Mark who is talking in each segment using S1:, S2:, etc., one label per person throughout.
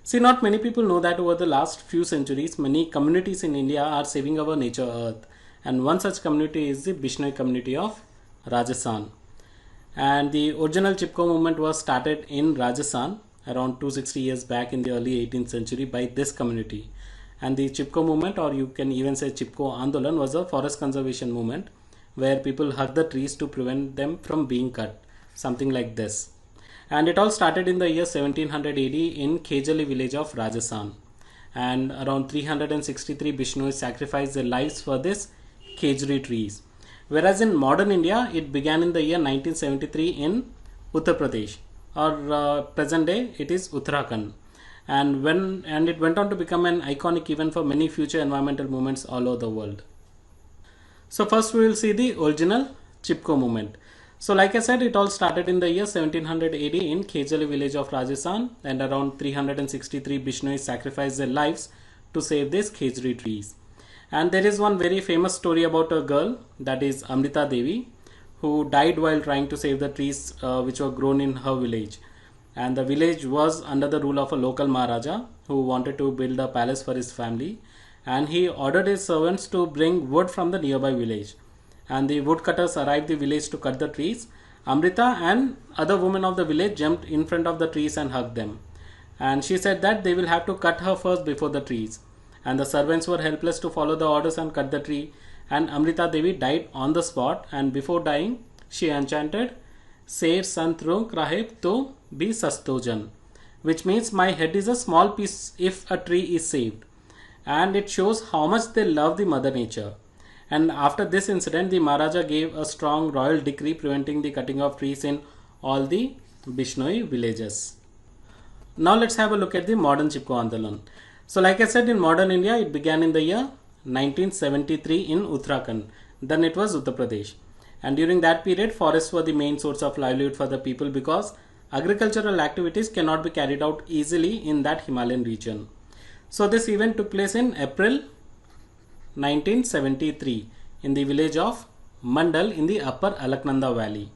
S1: See, not many people know that over the last few centuries, many communities in India are saving our nature earth. And one such community is the Bishnoi community of Rajasthan. And the original Chipko movement was started in Rajasthan around 260 years back in the early 18th century by this community. And the Chipko movement, or you can even say Chipko Andolan, was a forest conservation movement where people hug the trees to prevent them from being cut, something like this. And it all started in the year 1700 AD in Khejali village of Rajasthan. And around 363 Bishnois sacrificed their lives for this Khejri trees. Whereas in modern India, it began in the year 1973 in Uttar Pradesh, or present day it is Uttarakhand. And it went on to become an iconic event for many future environmental movements all over the world. So first we will see the original Chipko movement. So like I said, it all started in the year 1700 AD in Khejali village of Rajasthan, and around 363 Bishnois sacrificed their lives to save these Khejri trees. And there is one very famous story about a girl, that is Amrita Devi, who died while trying to save the trees which were grown in her village. And the village was under the rule of a local Maharaja who wanted to build a palace for his family, and he ordered his servants to bring wood from the nearby village. And the woodcutters arrived the village to cut the trees. Amrita and other women of the village jumped in front of the trees and hugged them. And she said that they will have to cut her first before the trees. And the servants were helpless to follow the orders and cut the tree. And Amrita Devi died on the spot. And before dying, she enchanted Ser Santrung Rahib to be Sastojan, which means my head is a small piece if a tree is saved. And it shows how much they love the mother nature. And after this incident, the Maharaja gave a strong royal decree preventing the cutting of trees in all the Bishnoi villages. Now let's have a look at the modern Chipko Andolan. So like I said, in modern India, it began in the year 1973 in Uttarakhand. Then it was Uttar Pradesh. And during that period, forests were the main source of livelihood for the people because agricultural activities cannot be carried out easily in that Himalayan region. So this event took place in April 1973 in the village of Mandal in the upper Alaknanda valley.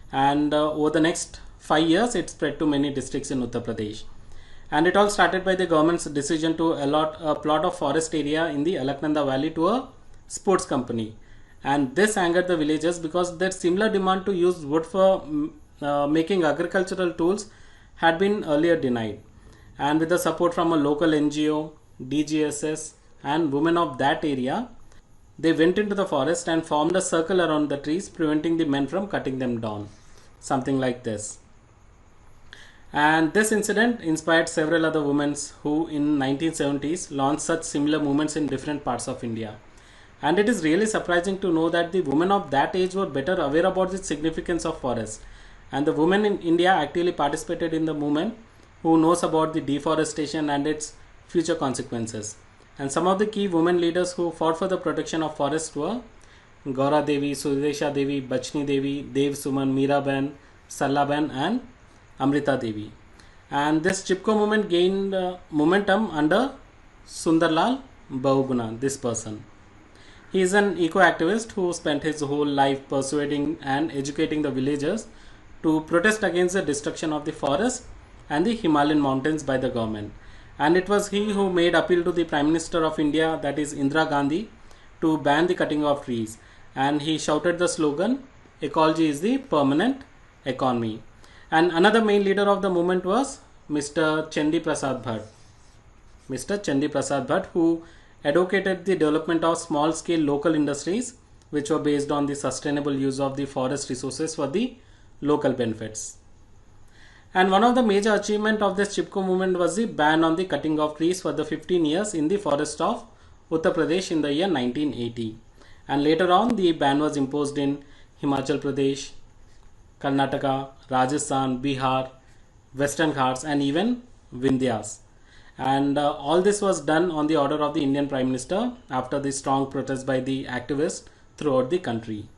S1: And over the next 5 years, it spread to many districts in Uttar Pradesh. And it all started by the government's decision to allot a plot of forest area in the Alaknanda valley to a sports company. And this angered the villagers because their similar demand to use wood for making agricultural tools had been earlier denied. And with the support from a local NGO, DGSS, and women of that area, they went into the forest and formed a circle around the trees, preventing the men from cutting them down. Something like this. And this incident inspired several other women who in 1970s launched such similar movements in different parts of India. And it is really surprising to know that the women of that age were better aware about the significance of forest. And the women in India actively participated in the movement who knows about the deforestation and its future consequences. And some of the key women leaders who fought for the protection of forests were Gaura Devi, Sudesha Devi, Bachni Devi, Dev Suman, Meeraben, Sallaben, and Amrita Devi. And this Chipko movement gained momentum under Sundarlal Bahuguna, this person. He is an eco-activist who spent his whole life persuading and educating the villagers to protest against the destruction of the forest and the Himalayan mountains by the government. And it was he who made appeal to the Prime Minister of India, that is Indira Gandhi, to ban the cutting of trees. And he shouted the slogan, "Ecology is the permanent economy." And another main leader of the movement was Mr. Chandi Prasad Bhatt. Mr. Chandi Prasad Bhatt, who advocated the development of small-scale local industries which were based on the sustainable use of the forest resources for the local benefits. And one of the major achievements of this Chipko movement was the ban on the cutting of trees for the 15 years in the forest of Uttar Pradesh in the year 1980. And later on, the ban was imposed in Himachal Pradesh, Karnataka, Rajasthan, Bihar, Western Ghats, and even Vindhyas. And all this was done on the order of the Indian Prime Minister after the strong protest by the activists throughout the country.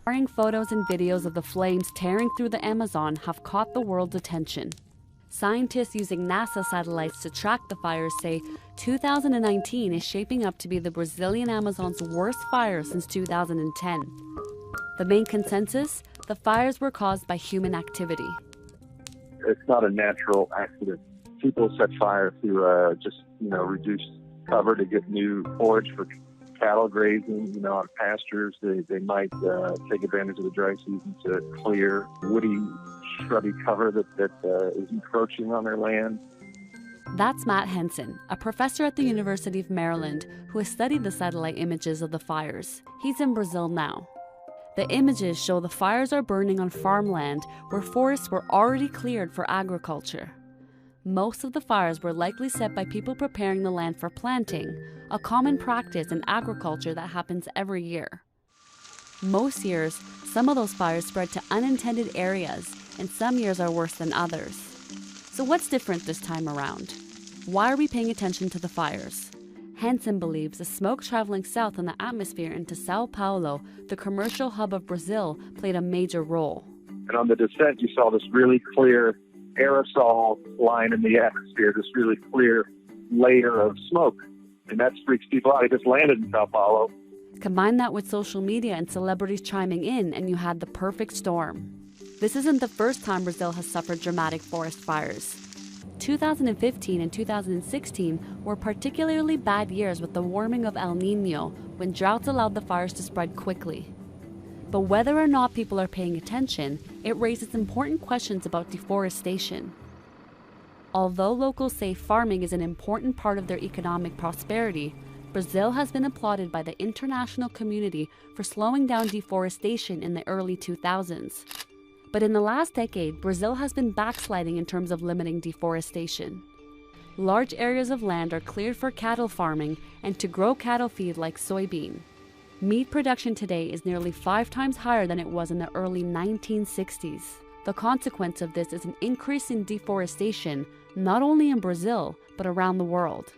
S2: Jarring photos and videos of the flames tearing through the Amazon have caught the world's attention. Scientists using NASA satellites to track the fires say 2019 is shaping up to be the Brazilian Amazon's worst fire since 2010. The main consensus? The fires were caused by human activity.
S3: It's not a natural accident. People set fire to just, reduce cover to get new forage for cattle grazing, on pastures. They might take advantage of the dry season to clear woody, shrubby cover that is encroaching on their land.
S2: That's Matt Henson, a professor at the University of Maryland who has studied the satellite images of the fires. He's in Brazil now. The images show the fires are burning on farmland where forests were already cleared for agriculture. Most of the fires were likely set by people preparing the land for planting, a common practice in agriculture that happens every year. Most years, some of those fires spread to unintended areas, and some years are worse than others. So what's different this time around? Why are we paying attention to the fires? Henson believes the smoke traveling south in the atmosphere into Sao Paulo, the commercial hub of Brazil, played a major role.
S3: And on the descent, you saw this really clear aerosol line in the atmosphere, this really clear layer of smoke. And that freaks people out. It just landed in Sao Paulo.
S2: Combine that with social media and celebrities chiming in, and you had the perfect storm. This isn't the first time Brazil has suffered dramatic forest fires. 2015 and 2016 were particularly bad years with the warming of El Niño, when droughts allowed the fires to spread quickly. But whether or not people are paying attention, it raises important questions about deforestation. Although locals say farming is an important part of their economic prosperity, Brazil has been applauded by the international community for slowing down deforestation in the early 2000s. But in the last decade, Brazil has been backsliding in terms of limiting deforestation. Large areas of land are cleared for cattle farming and to grow cattle feed like soybean. Meat production today is nearly 5 times higher than it was in the early 1960s. The consequence of this is an increase in deforestation, not only in Brazil, but around the world.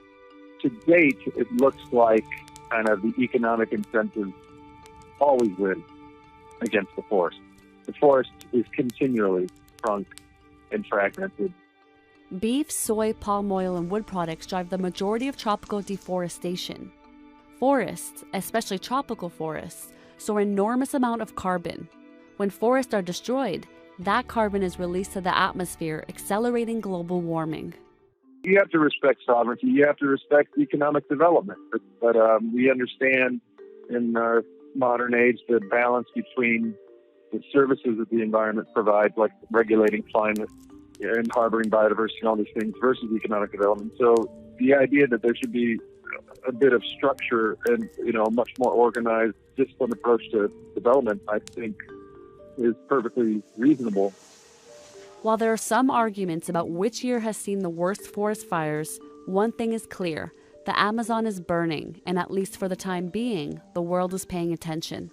S3: To date, it looks like kind of the economic incentives always win against the forest. The forest is continually shrunk and fragmented.
S2: Beef, soy, palm oil, and wood products drive the majority of tropical deforestation. Forests, especially tropical forests, store an enormous amount of carbon. When forests are destroyed, that carbon is released to the atmosphere, accelerating global warming.
S3: You have to respect sovereignty. You have to respect economic development. But we understand in our modern age the balance between the services that the environment provides, like regulating climate and harboring biodiversity and all these things, versus economic development. So the idea that there should be a bit of structure and, a much more organized, disciplined approach to development, I think, is perfectly reasonable.
S2: While there are some arguments about which year has seen the worst forest fires, one thing is clear: the Amazon is burning, and at least for the time being, the world is paying attention.